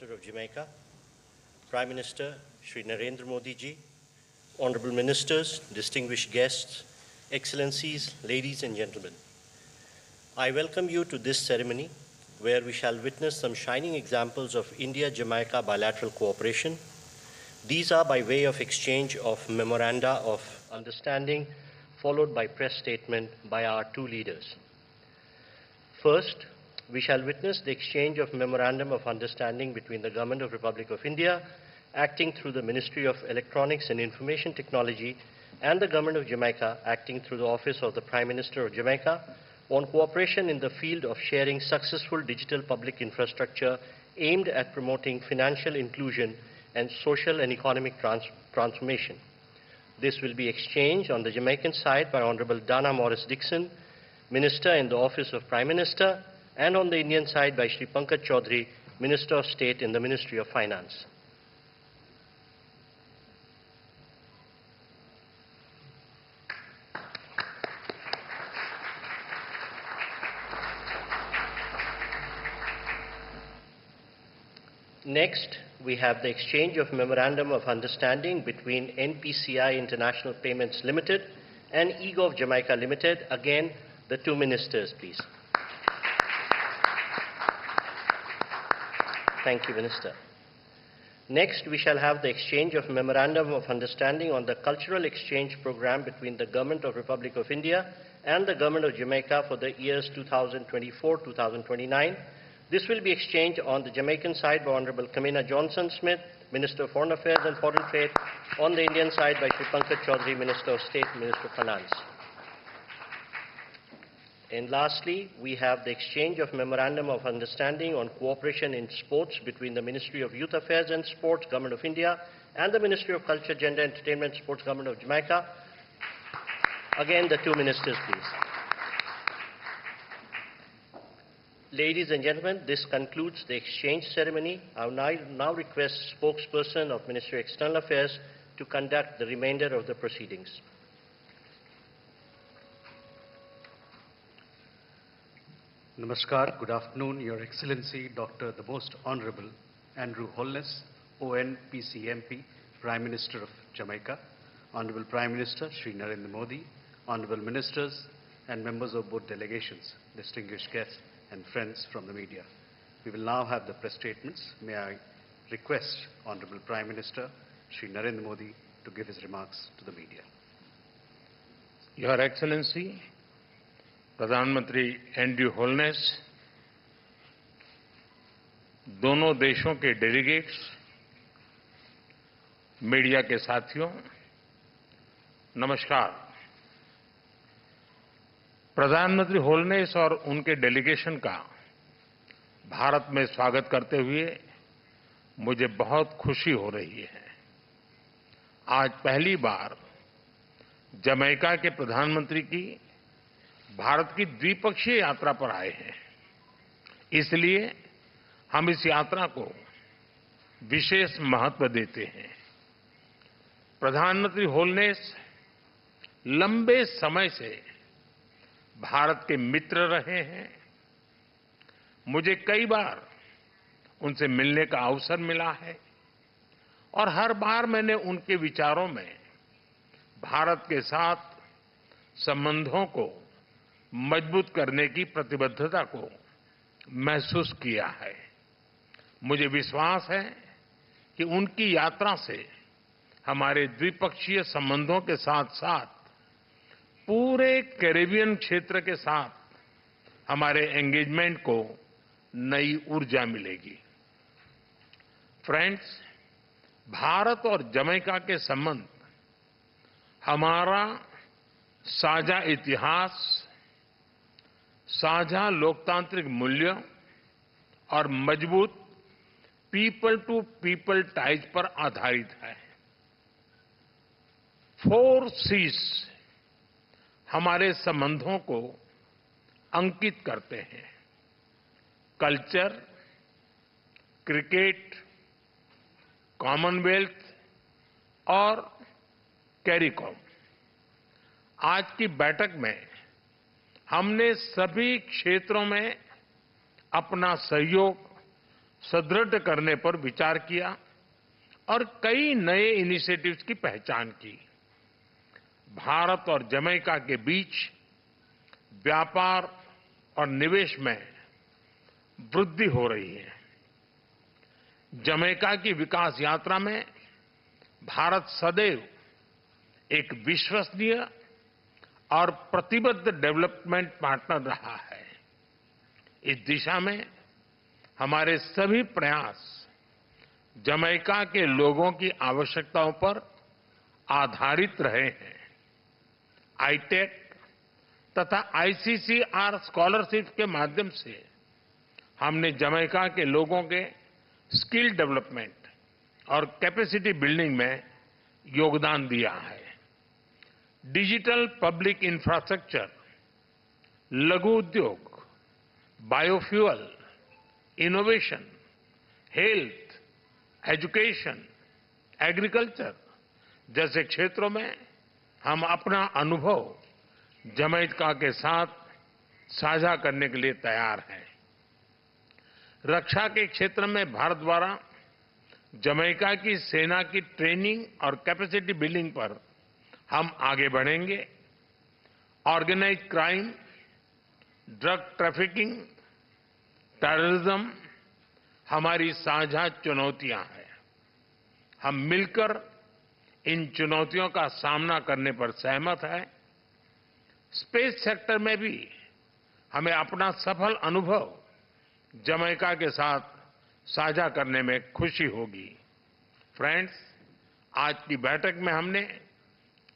Minister of Jamaica, Prime Minister Shri Narendra Modi ji, Honorable Ministers, distinguished guests, Excellencies, ladies and gentlemen. I welcome you to this ceremony where we shall witness some shining examples of India-Jamaica bilateral cooperation. These are by way of exchange of memoranda of understanding followed by press statement by our two leaders. First, we shall witness the exchange of Memorandum of Understanding between the Government of Republic of India, acting through the Ministry of Electronics and Information Technology, and the Government of Jamaica, acting through the Office of the Prime Minister of Jamaica, on cooperation in the field of sharing successful digital public infrastructure aimed at promoting financial inclusion and social and economic transformation. This will be exchanged on the Jamaican side by Honorable Dana Morris Dixon, Minister in the Office of Prime Minister, and on the Indian side by Shri Pankaj Chaudhary, Minister of State in the Ministry of Finance. Next, we have the exchange of Memorandum of Understanding between NPCI International Payments Limited and eGov Jamaica Limited. Again, the two ministers, please. Thank you, Minister. Next, we shall have the exchange of Memorandum of Understanding on the Cultural Exchange Program between the Government of Republic of India and the Government of Jamaica for the years 2024-2029. This will be exchanged on the Jamaican side by Honorable Kamina Johnson-Smith, Minister of Foreign Affairs and Foreign Trade, on the Indian side by Shri Pankaj Chaudhary, Minister of State, Minister of Finance. And lastly, we have the exchange of Memorandum of Understanding on cooperation in sports between the Ministry of Youth Affairs and Sports, Government of India, and the Ministry of Culture, Gender, Entertainment, Sports, Government of Jamaica. Again, the two ministers, please. Ladies and gentlemen, this concludes the exchange ceremony. I will now request spokesperson of Ministry of External Affairs to conduct the remainder of the proceedings. Namaskar, good afternoon, Your Excellency, Dr. the Most Honorable Andrew Holness, ONPCMP, Prime Minister of Jamaica, Honorable Prime Minister Shri Narendra Modi, Honorable Ministers and members of both delegations, distinguished guests and friends from the media. We will now have the press statements. May I request Honorable Prime Minister Shri Narendra Modi to give his remarks to the media. Your Excellency, प्रधानमंत्री Andrew wholeness, दोनों देशों के delegates, media के साथियों, नमस्कार। प्रधानमंत्री wholeness और उनके डेलीगेशन का भारत में स्वागत करते हुए मुझे बहुत खुशी हो रही है। आज पहली बार जमैका के प्रधानमंत्री की भारत की द्विपक्षीय यात्रा पर आए हैं, इसलिए हम इस यात्रा को विशेष महत्व देते हैं। प्रधानमंत्री होलनेस लंबे समय से भारत के मित्र रहे हैं। मुझे कई बार उनसे मिलने का अवसर मिला है और हर बार मैंने उनके विचारों में भारत के साथ संबंधों को मजबूत करने की प्रतिबद्धता को महसूस किया है। मुझे विश्वास है कि उनकी यात्रा से हमारे द्विपक्षीय संबंधों के साथ-साथ पूरे कैरिबियन क्षेत्र के साथ हमारे एंगेजमेंट को नई ऊर्जा मिलेगी। फ्रेंड्स, भारत और जमैका के संबंध हमारा साझा इतिहास, साझा लोकतांत्रिक मूल्य और मजबूत पीपल टू पीपल टाइज पर आधारित है। 4 C's हमारे संबंधों को अंकित करते हैं: कल्चर, क्रिकेट, कॉमनवेल्थ और कैरिकॉम। आज की बैठक में हमने सभी क्षेत्रों में अपना सहयोग सुदृढ़ करने पर विचार किया और कई नए इनिशिएटिव्स की पहचान की। भारत और जमैका के बीच व्यापार और निवेश में वृद्धि हो रही है। जमैका की विकास यात्रा में भारत सदैव एक विश्वसनीय और प्रतिबद्ध डेवलपमेंट पार्टनर रहा है। इस दिशा में हमारे सभी प्रयास जमैका के लोगों की आवश्यकताओं पर आधारित रहे हैं। आईटेक तथा आईसीसीआर स्कॉलरशिप के माध्यम से हमने जमैका के लोगों के स्किल डेवलपमेंट और कैपेसिटी बिल्डिंग में योगदान दिया है। डिजिटल पब्लिक इंफ्रास्ट्रक्चर, लघु उद्योग, biofuel, innovation, health, education, agriculture जैसे क्षेत्रों में हम अपना अनुभव जमैका के साथ साझा करने के लिए तैयार हैं। रक्षा के क्षेत्र में भारत द्वारा जमैका की सेना की ट्रेनिंग और कैपेसिटी बिल्डिंग पर हम आगे बढ़ेंगे। Organised crime, drug trafficking, terrorism हमारी साझा चुनौतियां हैं। हम मिलकर इन चुनौतियों का सामना करने पर सहमत हैं। स्पेस सेक्टर में भी हमें अपना सफल अनुभव जमैका के साथ साझा करने में खुशी होगी। फ्रेंड्स, आज की बैठक में हमने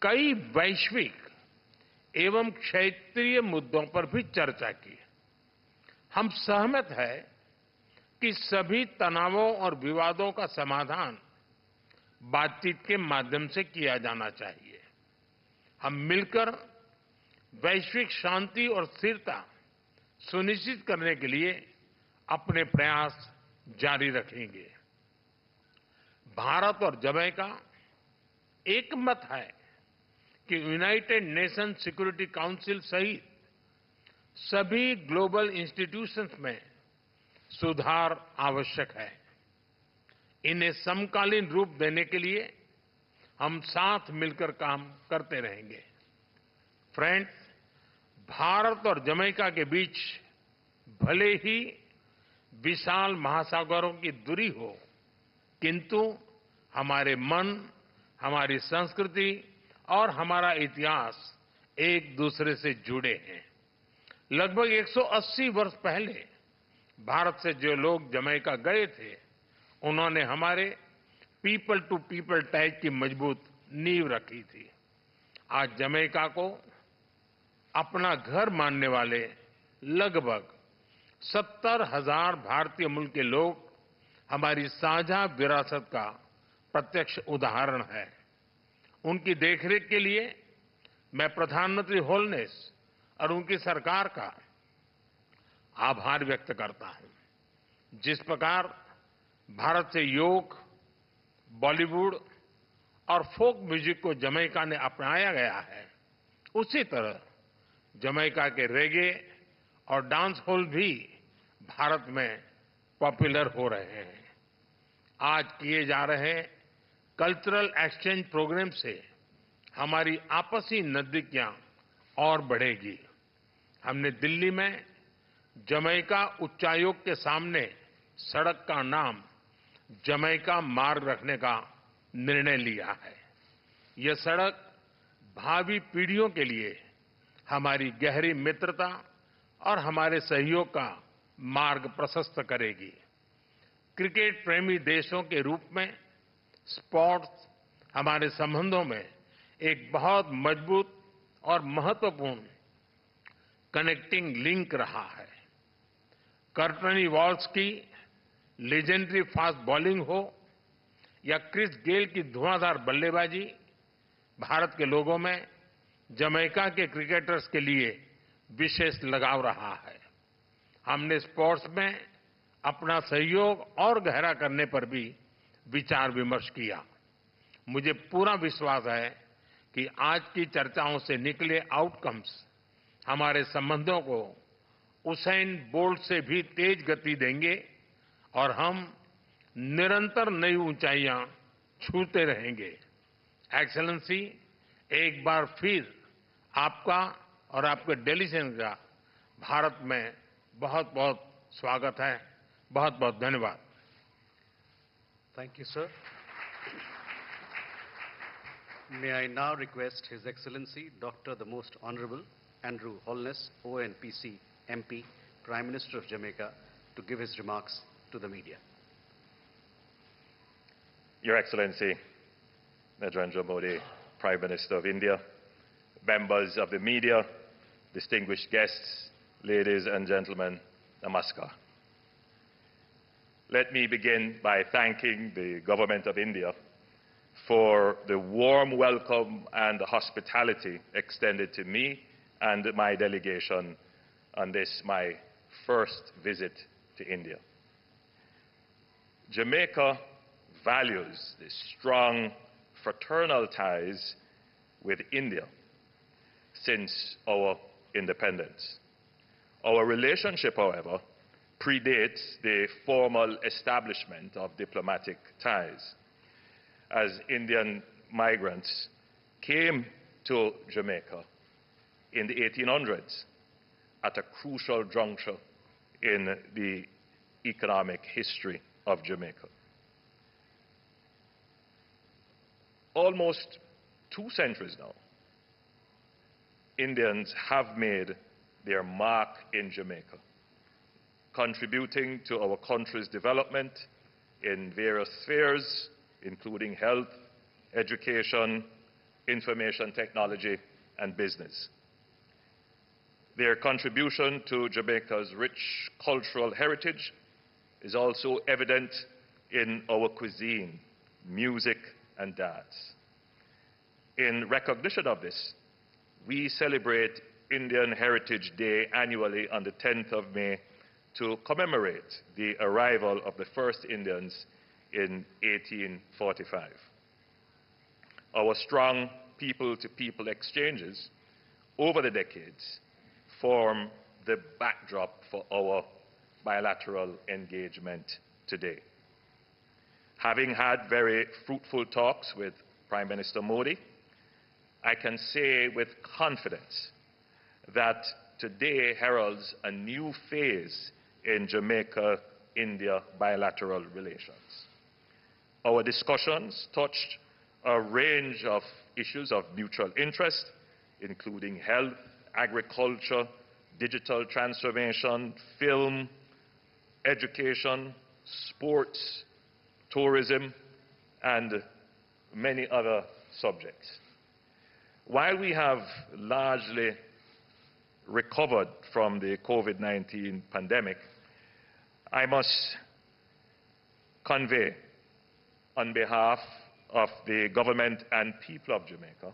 कई वैश्विक एवं क्षेत्रीय मुद्दों पर भी चर्चा की। हम सहमत हैं कि सभी तनावों और विवादों का समाधान बातचीत के माध्यम से किया जाना चाहिए। हम मिलकर वैश्विक शांति और स्थिरता सुनिश्चित करने के लिए अपने प्रयास जारी रखेंगे। भारत और जमैका एकमत है कि यूनाइटेड नेशन सिक्योरिटी काउंसिल सहित सभी ग्लोबल इंस्टीट्यूशंस में सुधार आवश्यक है। इन्हें समकालीन रूप देने के लिए हम साथ मिलकर काम करते रहेंगे। फ्रेंड्स, भारत और जमैका के बीच भले ही विशाल महासागरों की दूरी हो, किंतु हमारे मन, हमारी संस्कृति और हमारा इतिहास एक दूसरे से जुड़े हैं। लगभग 180 वर्ष पहले भारत से जो लोग जमैका गए थे, उन्होंने हमारे पीपल टू पीपल टाइज की मजबूत नींव रखी थी। आज जमैका को अपना घर मानने वाले लगभग 70,000 भारतीय मूल के लोग हमारी साझा विरासत का प्रत्यक्ष उदाहरण है। उनकी देखरेख के लिए मैं प्रधानमंत्री होलनेस और उनकी सरकार का आभार व्यक्त करता हूं। जिस प्रकार भारत से योग, बॉलीवुड और फोक म्यूजिक को जमैका ने अपनाया गया है, उसी तरह जमैका के रेगे और डांस हॉल भी भारत में पॉपुलर हो रहे हैं। आज किए जा रहे कल्चरल एक्सचेंज प्रोग्राम से हमारी आपसी नजदीकियां और बढ़ेगी। हमने दिल्ली में जमैका उच्चायोग के सामने सड़क का नाम जमैका मार्ग रखने का निर्णय लिया है। यह सड़क भावी पीढ़ियों के लिए हमारी गहरी मित्रता और हमारे सहयोग का मार्ग प्रशस्त करेगी। क्रिकेट प्रेमी देशों के रूप में स्पोर्ट्स हमारे संबंधों में एक बहुत मजबूत और महत्वपूर्ण कनेक्टिंग लिंक रहा है। कर्टनी वॉल्स की लेजेंडरी फास्ट बॉलिंग हो या क्रिस गेल की धुआंधार बल्लेबाजी, भारत के लोगों में जमैका के क्रिकेटर्स के लिए विशेष लगाव रहा है। हमने स्पोर्ट्स में अपना सहयोग और गहरा करने पर भी विचार विमर्श किया। मुझे पूरा विश्वास है कि आज की चर्चाओं से निकले आउटकम्स हमारे संबंधों को उसेन बोल्ट से भी तेज गति देंगे और हम निरंतर नई ऊंचाइयां छूते रहेंगे। एक्सेलेंसी, एक बार फिर आपका और आपके डेलीगेशन का भारत में बहुत बहुत स्वागत है। बहुत बहुत धन्यवाद। Thank you, sir. May I now request His Excellency Dr. the Most Honorable Andrew Holness, ONPC MP, Prime Minister of Jamaica, to give his remarks to the media. Your Excellency, Narendra Modi, Prime Minister of India, members of the media, distinguished guests, ladies and gentlemen, namaskar. Let me begin by thanking the Government of India for the warm welcome and hospitality extended to me and my delegation on this, my first visit to India. Jamaica values the strong fraternal ties with India since our independence. Our relationship, however, predates the formal establishment of diplomatic ties, as Indian migrants came to Jamaica in the 1800s at a crucial juncture in the economic history of Jamaica. Almost 2 centuries now, Indians have made their mark in Jamaica, contributing to our country's development in various spheres, including health, education, information technology, and business. Their contribution to Jamaica's rich cultural heritage is also evident in our cuisine, music, and dance. In recognition of this, we celebrate Indian Heritage Day annually on the 10th of May to commemorate the arrival of the first Indians in 1845. Our strong people-to-people exchanges over the decades form the backdrop for our bilateral engagement today. Having had very fruitful talks with Prime Minister Modi, I can say with confidence that today heralds a new phase in Jamaica-India bilateral relations. Our discussions touched a range of issues of mutual interest, including health, agriculture, digital transformation, film, education, sports, tourism, and many other subjects. While we have largely recovered from the COVID-19 pandemic, I must convey on behalf of the government and people of Jamaica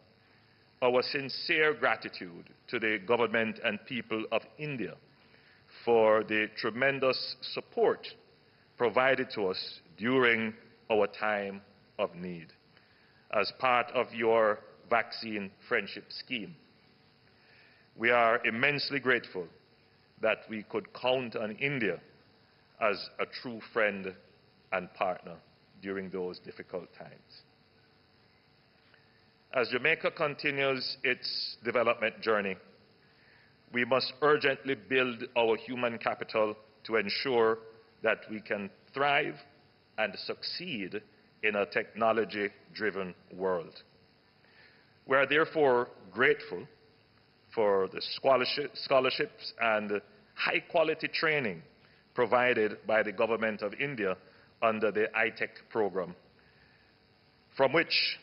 our sincere gratitude to the government and people of India for the tremendous support provided to us during our time of need as part of your vaccine friendship scheme. We are immensely grateful that we could count on India as a true friend and partner during those difficult times. As Jamaica continues its development journey, we must urgently build our human capital to ensure that we can thrive and succeed in a technology-driven world. We are therefore grateful for the scholarships and high-quality training provided by the Government of India under the ITEC program, from which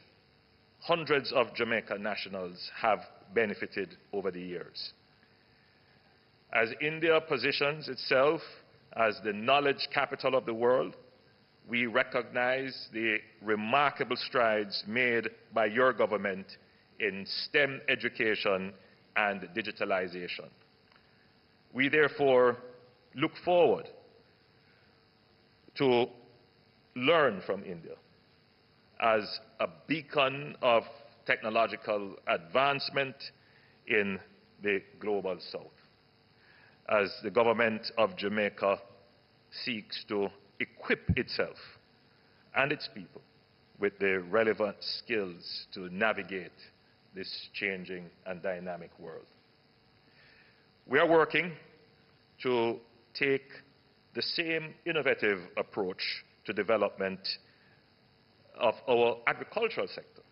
hundreds of Jamaica nationals have benefited over the years. As India positions itself as the knowledge capital of the world, we recognize the remarkable strides made by your government in STEM education and digitalization. We therefore look forward to learn from India as a beacon of technological advancement in the global south, as the government of Jamaica seeks to equip itself and its people with the relevant skills to navigate this changing and dynamic world. We are working to take the same innovative approach to development of our agricultural sector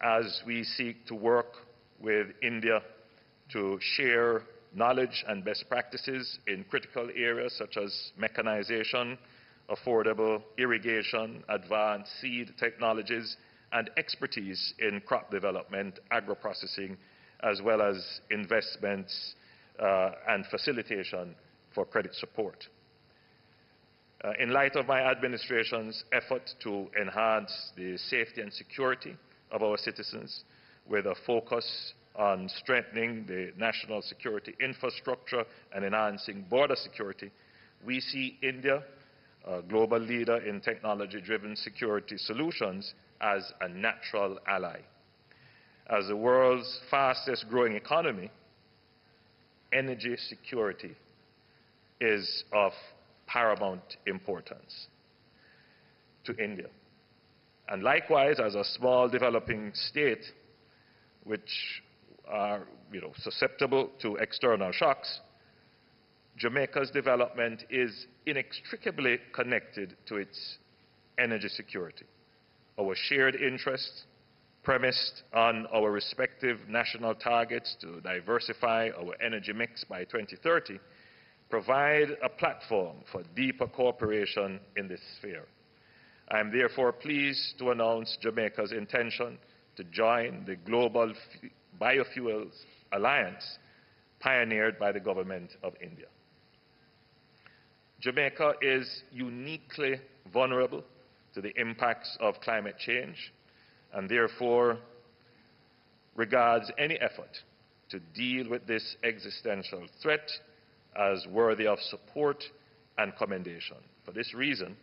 as we seek to work with India to share knowledge and best practices in critical areas such as mechanization, affordable irrigation, advanced seed technologies, and expertise in crop development, agro-processing, as well as investments and facilitation for credit support. In light of my administration's effort to enhance the safety and security of our citizens with a focus on strengthening the national security infrastructure and enhancing border security, we see India, a global leader in technology-driven security solutions, as a natural ally. As the world's fastest growing economy, energy security is of paramount importance to India. And likewise, as a small developing state, which are susceptible to external shocks, Jamaica's development is inextricably connected to its energy security. Our shared interests, premised on our respective national targets to diversify our energy mix by 2030, provide a platform for deeper cooperation in this sphere. I am therefore pleased to announce Jamaica's intention to join the Global Biofuels Alliance pioneered by the government of India. Jamaica is uniquely vulnerable to the impacts of climate change and therefore regards any effort to deal with this existential threat as worthy of support and commendation. For this reason,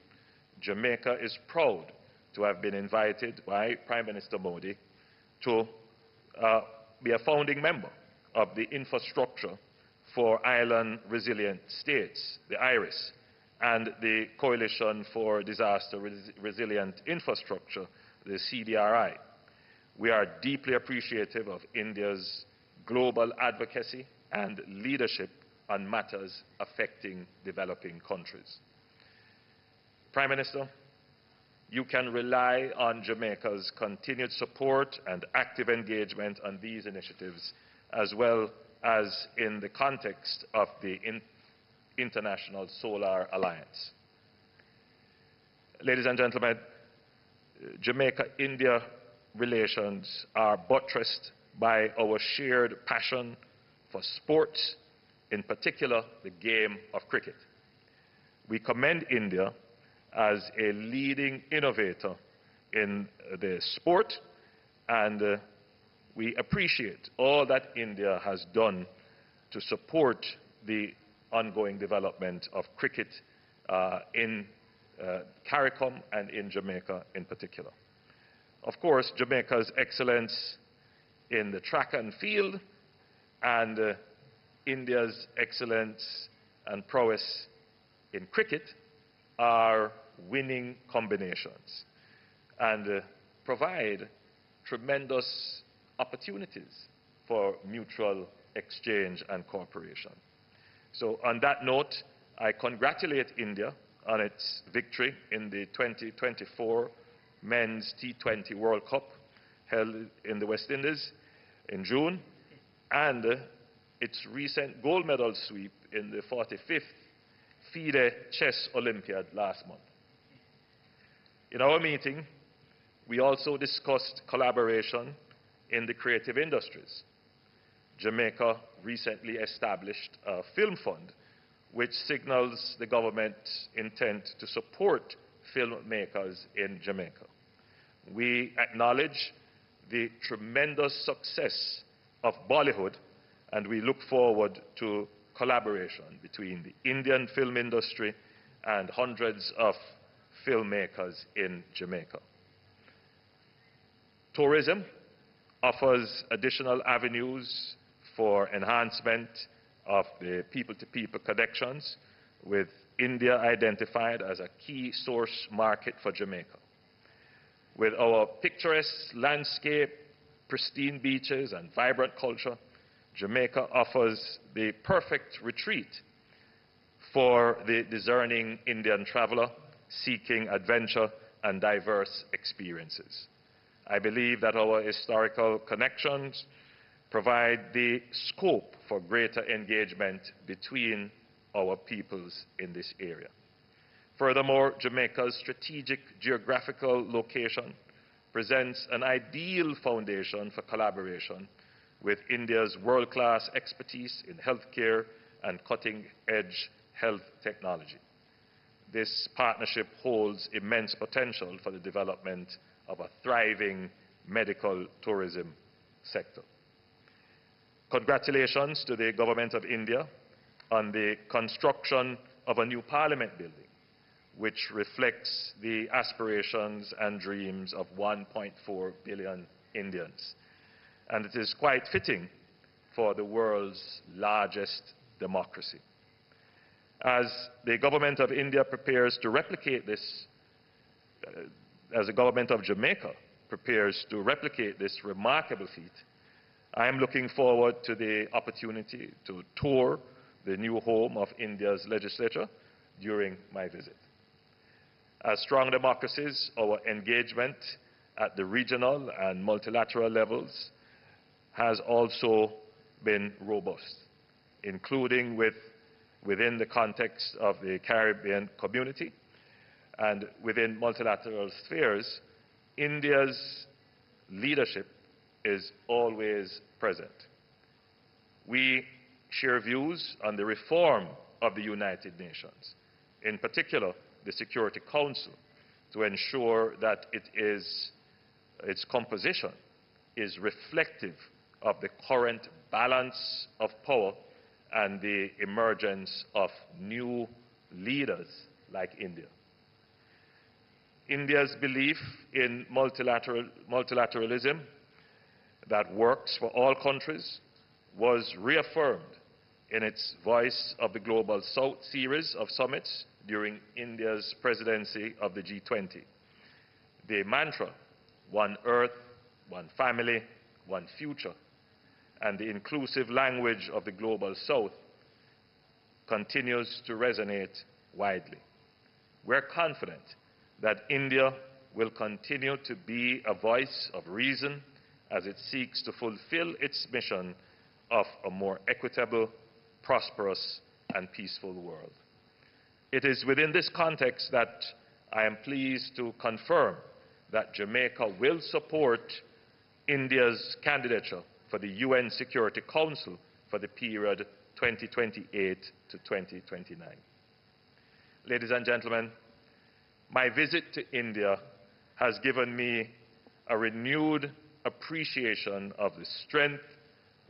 Jamaica is proud to have been invited by Prime Minister Modi to be a founding member of the Infrastructure for Island Resilient States, the IRIS, and the Coalition for Disaster Resilient Infrastructure, the CDRI. We are deeply appreciative of India's global advocacy and leadership on matters affecting developing countries. Prime Minister, you can rely on Jamaica's continued support and active engagement on these initiatives, as well as in the context of the International Solar Alliance. Ladies and gentlemen, Jamaica-India relations are buttressed by our shared passion for sports, in particular the game of cricket. We commend India as a leading innovator in the sport, and we appreciate all that India has done to support the ongoing development of cricket in CARICOM and in Jamaica in particular. Of course, Jamaica's excellence in the track and field and India's excellence and prowess in cricket are winning combinations and provide tremendous opportunities for mutual exchange and cooperation. So on that note, I congratulate India on its victory in the 2024 Men's T20 World Cup held in the West Indies in June, and its recent gold medal sweep in the 45th FIDE Chess Olympiad last month. In our meeting, we also discussed collaboration in the creative industries. Jamaica recently established a film fund which signals the government's intent to support filmmakers in Jamaica. We acknowledge the tremendous success of Bollywood, and we look forward to collaboration between the Indian film industry and hundreds of filmmakers in Jamaica. Tourism offers additional avenues for enhancement of the people-to-people connections with India identified as a key source market for Jamaica. With our picturesque landscape, pristine beaches, and vibrant culture, Jamaica offers the perfect retreat for the discerning Indian traveler seeking adventure and diverse experiences. I believe that our historical connections provide the scope for greater engagement between our peoples in this area. Furthermore, Jamaica's strategic geographical location presents an ideal foundation for collaboration with India's world-class expertise in healthcare and cutting-edge health technology. This partnership holds immense potential for the development of a thriving medical tourism sector. Congratulations to the Government of India on the construction of a new Parliament building, which reflects the aspirations and dreams of 1.4 billion Indians. And it is quite fitting for the world's largest democracy. As the Government of India prepares to replicate this, as the Government of Jamaica prepares to replicate this remarkable feat, I am looking forward to the opportunity to tour the new home of India's legislature during my visit. As strong democracies, our engagement at the regional and multilateral levels has also been robust, including within the context of the Caribbean community and within multilateral spheres. India's leadership is always present. We share views on the reform of the United Nations, in particular the Security Council, to ensure that its composition is reflective of the current balance of power and the emergence of new leaders like India. India's belief in multilateralism that works for all countries was reaffirmed in its Voice of the Global South series of summits during India's presidency of the G20. The mantra, one Earth, one family, one future, and the inclusive language of the Global South continues to resonate widely. We're confident that India will continue to be a voice of reason as it seeks to fulfill its mission of a more equitable, prosperous, and peaceful world. It is within this context that I am pleased to confirm that Jamaica will support India's candidature for the UN Security Council for the period 2028 to 2029. Ladies and gentlemen, my visit to India has given me a renewed appreciation of the strength,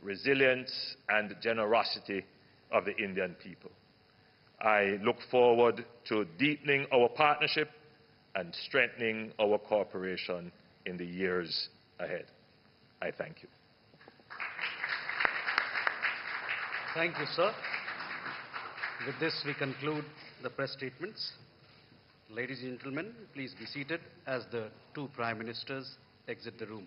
resilience, and generosity of the Indian people. I look forward to deepening our partnership and strengthening our cooperation in the years ahead. I thank you. Thank you, sir. With this, we conclude the press statements. Ladies and gentlemen, please be seated as the two Prime Ministers exit the room.